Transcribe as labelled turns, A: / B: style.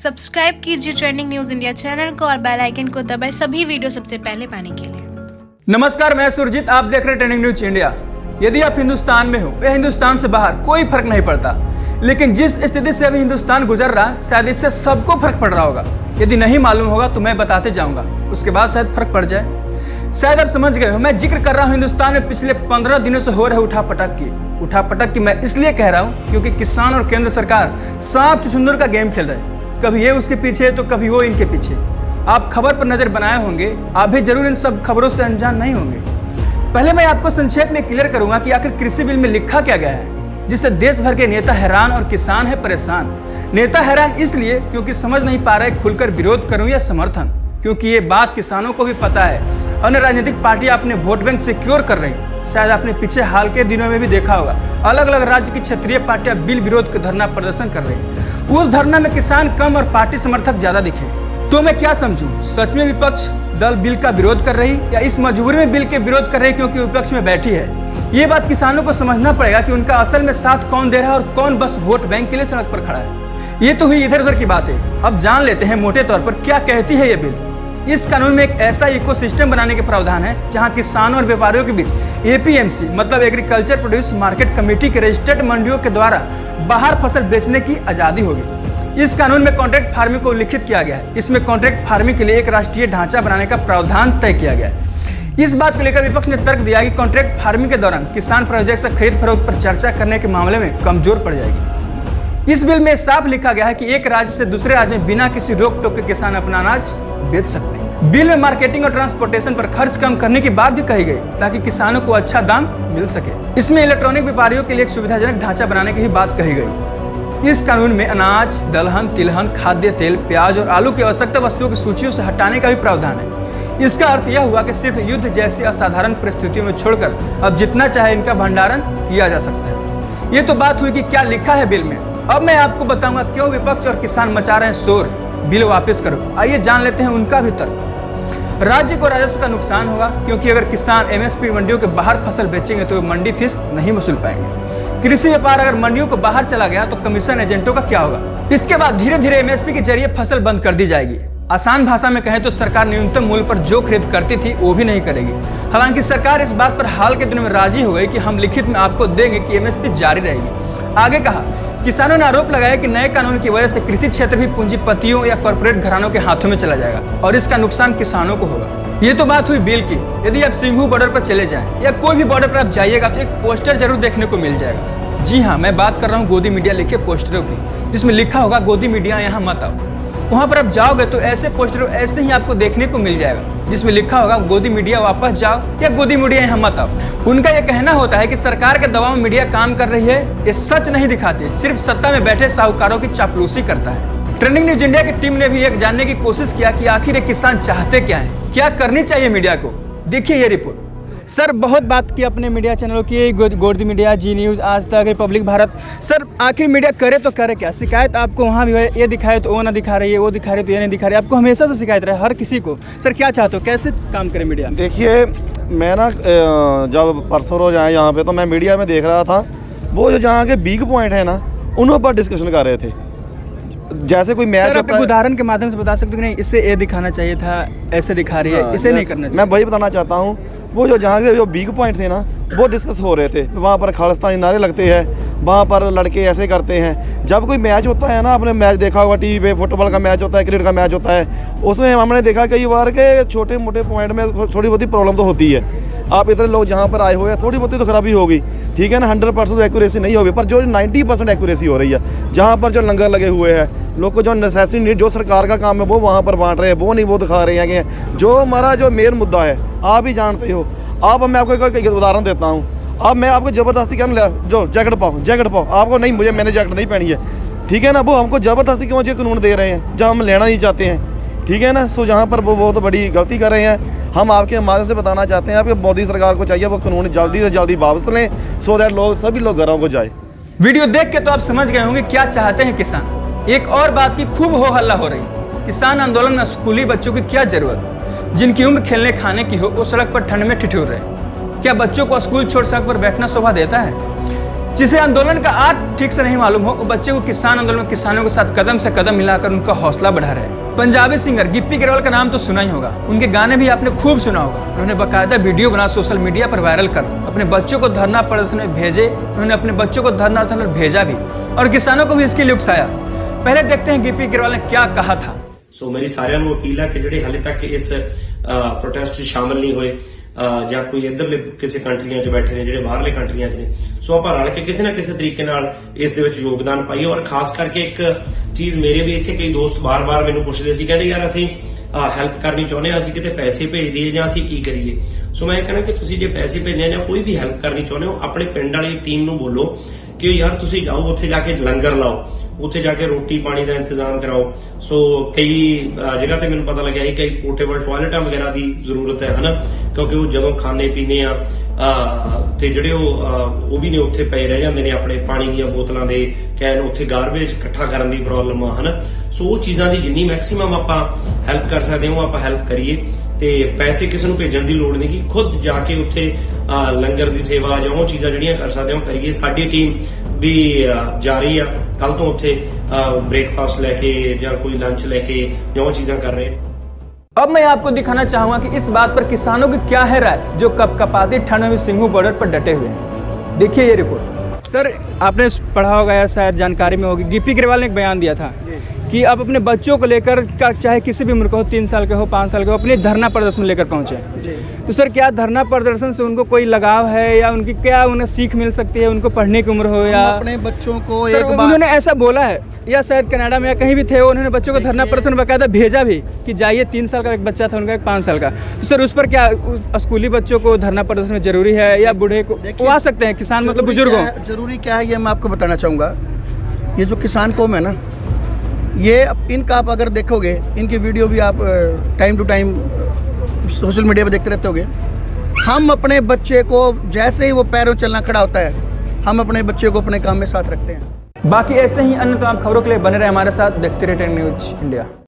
A: Subscribe कीजिए trending news India channel को और बेल आइकन को दबाएं सभी वीडियो सबसे पहले पाने के लिए।
B: नमस्कार, मैं सुरजीत, आप देख रहे हैं ट्रेंडिंग न्यूज इंडिया। यदि आप हिंदुस्तान में हो या हिंदुस्तान से बाहर, कोई फर्क नहीं पड़ता, लेकिन जिस स्थिति से अभी हिंदुस्तान गुजर रहा है, शायद इससे सबको फर्क पड़ रहा होगा। यदि नहीं मालूम होगा तो मैं बताते जाऊंगा, उसके बाद शायद फर्क पड़ जाए। शायद आप समझ गए हो, मैं जिक्र कर रहा हूं हिंदुस्तान में पिछले 15 दिनों से हो रहे उठापटक की मैं इसलिए कह रहा हूं क्योंकि किसान और केंद्र सरकार सांप चुछुंदर का गेम खेल रहे हैं। कभी ये उसके पीछे तो कभी वो इनके पीछे। आप खबर पर नजर बनाए होंगे, आप भी जरूर इन सब खबरों से अनजान नहीं होंगे। पहले मैं आपको संक्षेप में क्लियर करूंगा कि आखिर कृषि बिल में लिखा क्या गया है, जिससे देश भर के नेता हैरान और किसान है परेशान। नेता हैरान इसलिए क्योंकि समझ नहीं पा रहे खुलकर विरोध करूं या समर्थन, क्योंकि ये बात किसानों को भी पता है। अन्य राजनीतिक पार्टियां अपने वोट बैंक सिक्योर कर रही। शायद आपने पीछे हाल के दिनों में भी देखा होगा, अलग अलग राज्य की क्षेत्रीय पार्टियां बिल विरोध के धरना प्रदर्शन कर रही। उस धरना में किसान कम और पार्टी समर्थक ज्यादा दिखे। तो मैं क्या समझूं, सच में विपक्ष दल बिल का विरोध कर रही या इस मजबूरी में बिल के विरोध कर रही क्योंकि विपक्ष में बैठी है। ये बात किसानों को समझना पड़ेगा कि उनका असल में साथ कौन दे रहा है और कौन बस वोट बैंक के लिए सड़क पर खड़ा है। ये तो हुई इधर उधर की बातें। अब जान लेते हैं मोटे तौर पर क्या कहती है ये बिल। इस कानून में एक ऐसा इकोसिस्टम बनाने के प्रावधान है जहां किसानों और व्यापारियों के बीच एपीएमसी मतलब एग्रीकल्चर प्रोड्यूस मार्केट कमेटी के रजिस्टर्ड मंडियों के द्वारा बाहर फसल बेचने की आजादी होगी। इस कानून में कॉन्ट्रैक्ट फार्मिंग को उल्लिखित किया गया है। इसमें कॉन्ट्रैक्ट फार्मिंग के लिए एक राष्ट्रीय ढांचा बनाने का प्रावधान तय किया गया है। इस बात को लेकर विपक्ष ने तर्क दिया कि कॉन्ट्रैक्ट फार्मिंग के दौरान किसान प्रोजेक्ट से खरीद फरोख्त पर चर्चा करने के मामले में कमजोर पड़ जाएगी। इस बिल में साफ लिखा गया है कि एक राज्य से दूसरे राज्य में बिना किसी रोक टोक के किसान अपना अनाज बेच सकते हैं। बिल में मार्केटिंग और ट्रांसपोर्टेशन पर खर्च कम करने की बात भी कही गई ताकि किसानों को अच्छा दाम मिल सके। इसमें इलेक्ट्रॉनिक व्यापारियों के लिए एक सुविधाजनक ढांचा बनाने की भी बात कही गई। इस कानून में अनाज, दलहन, तिलहन, खाद्य तेल, प्याज और आलू की आवश्यकता वस्तुओं की सूचियों से हटाने का भी प्रावधान है। इसका अर्थ यह हुआ कि सिर्फ युद्ध जैसी असाधारण परिस्थितियों में छोड़कर अब जितना चाहे इनका भंडारण किया जा सकता है। ये तो बात हुई कि क्या लिखा है बिल में। अब मैं आपको बताऊंगा क्यों विपक्ष और किसान मचा रहे हैं शोर, बिल वापस करो। आइए जान लेते हैं उनका भी तर्क। राज्य को राजस्व का नुकसान होगा क्योंकि अगर किसान एमएसपी मंडियों के बाहर फसल बेचेंगे तो मंडी फीस नहीं वसूल पाएंगे। कृषि व्यापार अगर मंडियों को बाहर चला गया तो कमीशन एजेंटों का क्या होगा। इसके बाद धीरे धीरे एमएसपी के जरिए फसल बंद कर दी जाएगी। आसान भाषा में कहें तो सरकार न्यूनतम मूल्य पर जो खरीद करती थी वो भी नहीं करेगी। हालांकि सरकार इस बात पर हाल के दिनों में राजी हो गई कि हम लिखित में आपको देंगे कि एमएसपी जारी रहेगी। आगे कहा, किसानों ने आरोप लगाया कि नए कानून की वजह से कृषि क्षेत्र भी पूंजीपतियों या कॉर्पोरेट घरानों के हाथों में चला जाएगा और इसका नुकसान किसानों को होगा। ये तो बात हुई बिल की। यदि आप सिंघू बॉर्डर पर चले जाएं या कोई भी बॉर्डर पर आप जाइएगा तो एक पोस्टर जरूर देखने को मिल जाएगा। जी हाँ, मैं बात कर रहा हूँ गोदी मीडिया लिखे पोस्टरों की, जिसमें लिखा होगा गोदी मीडिया यहाँ मत आओ। वहाँ पर आप जाओगे तो ऐसे पोस्टर ऐसे ही आपको देखने को मिल जाएगा जिसमें लिखा होगा गोदी मीडिया वापस जाओ या गोदी मीडिया यहाँ मत आओ। उनका यह कहना होता है कि सरकार के दबाव में मीडिया काम कर रही है, ये सच नहीं दिखाती, सिर्फ सत्ता में बैठे साहूकारों की चापलूसी करता है। ट्रेंडिंग न्यूज इंडिया की टीम ने भी एक जानने की कोशिश किया कि आखिर किसान चाहते क्या है, क्या करनी चाहिए मीडिया को। देखिए ये रिपोर्ट। सर, बहुत बात की अपने मीडिया चैनलों की, गोदी मीडिया, जी न्यूज़, आज तक, रिपब्लिक भारत। सर, आखिर मीडिया करे तो करे क्या? शिकायत आपको वहाँ भी है, ये दिखाए तो वो ना दिखा रही है, वो दिखा रही तो ये नहीं दिखा रही, आपको हमेशा से शिकायत रहे हर किसी को। सर, क्या चाहते हो, कैसे काम करे मीडिया?
C: देखिए, मैं ना जब परसों रोज आया यहाँ पे तो मैं मीडिया में देख रहा था, वो जो जहाँ के वीक पॉइंट है ना, उन पर डिस्कशन कर रहे थे। जैसे कोई मैच होता है,
B: उदाहरण के माध्यम से बता सकते हो कि नहीं इसे ये दिखाना चाहिए था, ऐसे दिखा रही है, इसे नहीं करना चाहिए।
C: मैं वही बताना चाहता हूँ, वो जो जहाँ के जो वीक पॉइंट थे ना, वो डिस्कस हो रहे थे। वहाँ पर खालिस्तानी नारे लगते हैं, वहाँ पर लड़के ऐसे करते हैं। जब कोई मैच होता है ना, आपने मैच देखा होगा टीवी पे, फुटबॉल का मैच होता है, क्रिकेट का मैच होता है, उसमें हमने देखा कई बार के छोटे मोटे पॉइंट में थोड़ी बहुत प्रॉब्लम तो होती है। आप इतने लोग जहाँ पर आए हुए हैं, थोड़ी बहुत तो खराबी होगी, ठीक है ना, 100% एक्यूरेसी नहीं होगी, पर जो 90% एक्यूरेसी हो रही है। जहाँ पर जो लंगर लगे हुए हैं, लोग को जो नेसेसिटी नीड, जो सरकार का काम है वो वहाँ पर बांट रहे हैं, वो नहीं वो दिखा रहे हैं कि जो हमारा जो मेन मुद्दा है आप ही जानते हो। अब मैं आपको एक उदाहरण देता हूँ। अब मैं आपको ज़बरदस्ती क्या ना, जो जैकेट पाओ आपको नहीं, मैंने जैकेट नहीं पहनी है, ठीक है ना, वो हमको ज़बरदस्ती क्यों जो कानून दे रहे हैं जहाँ हम लेना नहीं चाहते हैं, ठीक है ना। सो जहाँ पर वो बहुत बड़ी गलती कर रहे हैं। हम आपके माध्यम से बताना चाहते हैं आपके मोदी सरकार को चाहिए वो कानून जल्दी से जल्दी वापस लें, सो दैट सभी लोग घरों को जाए।
B: वीडियो देख के तो आप समझ गए होंगे क्या चाहते हैं किसान। एक और बात की खूब हो हल्ला हो रही, किसान आंदोलन में स्कूली बच्चों की क्या जरूरत, जिनकी उम्र खेलने खाने की हो वो सड़क पर ठंड में ठिठुर रहे। क्या बच्चों को स्कूल छोड़ सड़क पर बैठना शोभा देता है? जिसे आंदोलन का अर्थ ठीक से नहीं मालूम हो, वो बच्चे को किसान आंदोलन में किसानों के साथ कदम से कदम मिलाकर उनका हौसला बढ़ा रहे। पंजाबी सिंगर गिप्पी ग्रेवाल का नाम तो सुना ही होगा, उनके गाने भी आपने खूब सुना होगा। उन्होंने बाकायदा वीडियो बना सोशल मीडिया पर वायरल कर अपने बच्चों को धरना प्रदर्शन में भेजे। उन्होंने अपने बच्चों को धरना प्रदर्शन में भेजा भी और किसानों को भी इसके लिए उकसाया। पहले देखते हैं गिप्पी ग्रेवाल ने क्या कहा था।
D: सो मेरी सारिਆਂ ਨੂੰ अपील है कि ਜਿਹੜੇ ਹਾਲੇ ਤੱਕ ਇਸ ਪ੍ਰੋਟੈਸਟ 'ਚ ਸ਼ਾਮਲ ਨਹੀਂ ਹੋਏ ਜਾਂ ਕੋਈ ਇਧਰਲੇ ਕਿਸੇ ਕੰਟਰੀਆਂ 'ਚ ਬੈਠੇ ਨੇ, ਜਿਹੜੇ ਬਾਹਰਲੇ ਕੰਟਰੀਆਂ 'ਚ ਨੇ, ਸੋ ਆਪਾਂ ਰਲ ਕੇ ਕਿਸੇ ਨਾ ਕਿਸੇ ਤਰੀਕੇ ਨਾਲ ਇਸ ਦੇ ਵਿੱਚ ਯੋਗਦਾਨ ਪਾਈਏ। ਔਰ ਖਾਸ ਕਰਕੇ ਇੱਕ ਚੀਜ਼ ਮੇਰੇ ਵੀ ਇੱਥੇ ਕਈ ਦੋਸਤ ਬਾਰ-ਬਾਰ ਮੈਨੂੰ ਪੁੱਛਦੇ ਸੀ, ਕਹਿੰਦੇ ਯਾਰ ਅਸੀਂ ਹੈਲਪ ਕਰਨੀ ਚਾਹੁੰਦੇ ਹਾਂ, ਅਸੀਂ ਕਿਤੇ ਪੈਸੇ ਭੇਜ ਦਈਏ ਜਾਂ ਅਸੀਂ ਕੀ ਕਰੀਏ। ਸੋ ਮੈਂ ਕਹਿੰਦਾ ਕਿ ਤੁਸੀਂ ਜੇ ਪੈਸੇ ਭੇਜਣੇ ਜਾਂ ਕੋਈ ਵੀ ਹੈਲਪ ਕਰਨੀ ਚਾਹੁੰਦੇ ਹੋ, ਆਪਣੇ ਪਿੰਡ ਵਾਲੀ ਟੀਮ ਨੂੰ ਬੋਲੋ ਕਿ ਯਾਰ ਤੁਸੀਂ ਜਾਓ ਉੱਥੇ ਜਾ ਕੇ ਲੰਗਰ ਲਾਓ, ਉੱਥੇ ਜਾ ਕੇ ਰੋਟੀ ਪਾਣੀ ਦਾ ਇੰਤਜ਼ਾਮ ਕਰਾਓ। ਸੋ ਕਈ ਜਗ੍ਹਾ ਤੇ ਮੈਨੂੰ ਪਤਾ ਲੱਗਿਆ ਕਈ ਪੋਰਟੇਬਲ ਟਾਇਲਟਾਂ ਵਗੈਰਾ ਦੀ ਜ਼ਰੂਰਤ ਹੈ ਹਨਾ, ਕਿਉਂਕਿ ਉਹ ਜਦੋਂ ਖਾਣੇ ਪੀਣੇ ਆ ਤੇ ਜਿਹੜੇ ਉਹ ਵੀ ਨੇ ਉੱਥੇ ਪਏ ਰਹਿ ਜਾਂਦੇ ਨੇ, ਆਪਣੇ ਪਾਣੀ ਦੀਆਂ ਬੋਤਲਾਂ ਦੇ ਕੈਨ ਉੱਥੇ ਗਾਰਬੇਜ ਇਕੱਠਾ ਕਰਨ ਦੀ ਪ੍ਰੋਬਲਮ ਆ ਹਨਾ। ਸੋ ਉਹ ਚੀਜ਼ਾਂ ਦੀ ਜਿੰਨੀ ਮੈਕਸਿਮਮ ਆਪਾਂ ਹੈਲਪ ਕਰ ਸਕਦੇ ਹਾਂ ਆਪਾਂ ਹੈਲਪ ਕਰੀਏ ਤੇ ਪੈਸੇ ਕਿਸੇ ਨੂੰ ਭੇਜਣ ਦੀ ਲੋੜ ਨਹੀਂ, ਕਿ ਖੁਦ ਜਾ ਕੇ ਉੱਥੇ ਲੰਗਰ ਦੀ ਸੇਵਾ ਜਾਂ ਉਹ ਚੀਜ਼ਾਂ ਜਿਹੜੀਆਂ ਕਰ ਸਕਦੇ ਹਾਂ ਕਰੀਏ। ਸਾਡੀ ਟੀਮ भी जा रही है कल तो उत्थे ब्रेकफास्ट लेके या कोई लंच लेके जो चीज़ें कर रहे हैं।
B: अब मैं आपको दिखाना चाहूंगा कि इस बात पर किसानों की क्या है राय, जो कपकपाती ठंड में सिंघू बॉर्डर पर डटे हुए हैं। देखिए ये रिपोर्ट। सर आपने पढ़ा होगा या शायद जानकारी में होगी, गिप्पी ग्रेवाल ने एक बयान दिया था कि आप अपने बच्चों को लेकर चाहे किसी भी उम्र का हो, 3 साल के हो 5 साल के हो, अपने धरना प्रदर्शन लेकर पहुंचे। तो सर क्या धरना प्रदर्शन से उनको कोई लगाव है या उनकी क्या उन्हें सीख मिल सकती है, उनको पढ़ने की उम्र हो या
E: अपने बच्चों को
B: सर
E: एक बार
B: उन्होंने ऐसा बोला है या शायद कनाडा में या कहीं भी थे, उन्होंने बच्चों को धरना प्रदर्शन बाकायदा भेजा भी कि जाइए। 3 साल का एक बच्चा था उनका, एक 5 साल का। तो सर उस पर क्या स्कूली बच्चों को धरना प्रदर्शन में जरूरी है या बूढ़े को वो आ सकते हैं, किसान मतलब बुजुर्ग हो?
E: जरूरी क्या है ये मैं आपको बताना चाहूँगा। ये जो किसान कौम है ना, ये इनका आप अगर देखोगे, इनकी वीडियो भी आप time to time social media पर देखते रहते होगे। हम अपने बच्चे को जैसे ही वो पैरों चलना खड़ा होता है, हम अपने बच्चे को अपने काम में साथ रखते हैं।
B: बाकी ऐसे ही अन्य तमाम खबरों के लिए बने रहे हमारे साथ, देखते रहे 10 न्यूज़ इंडिया।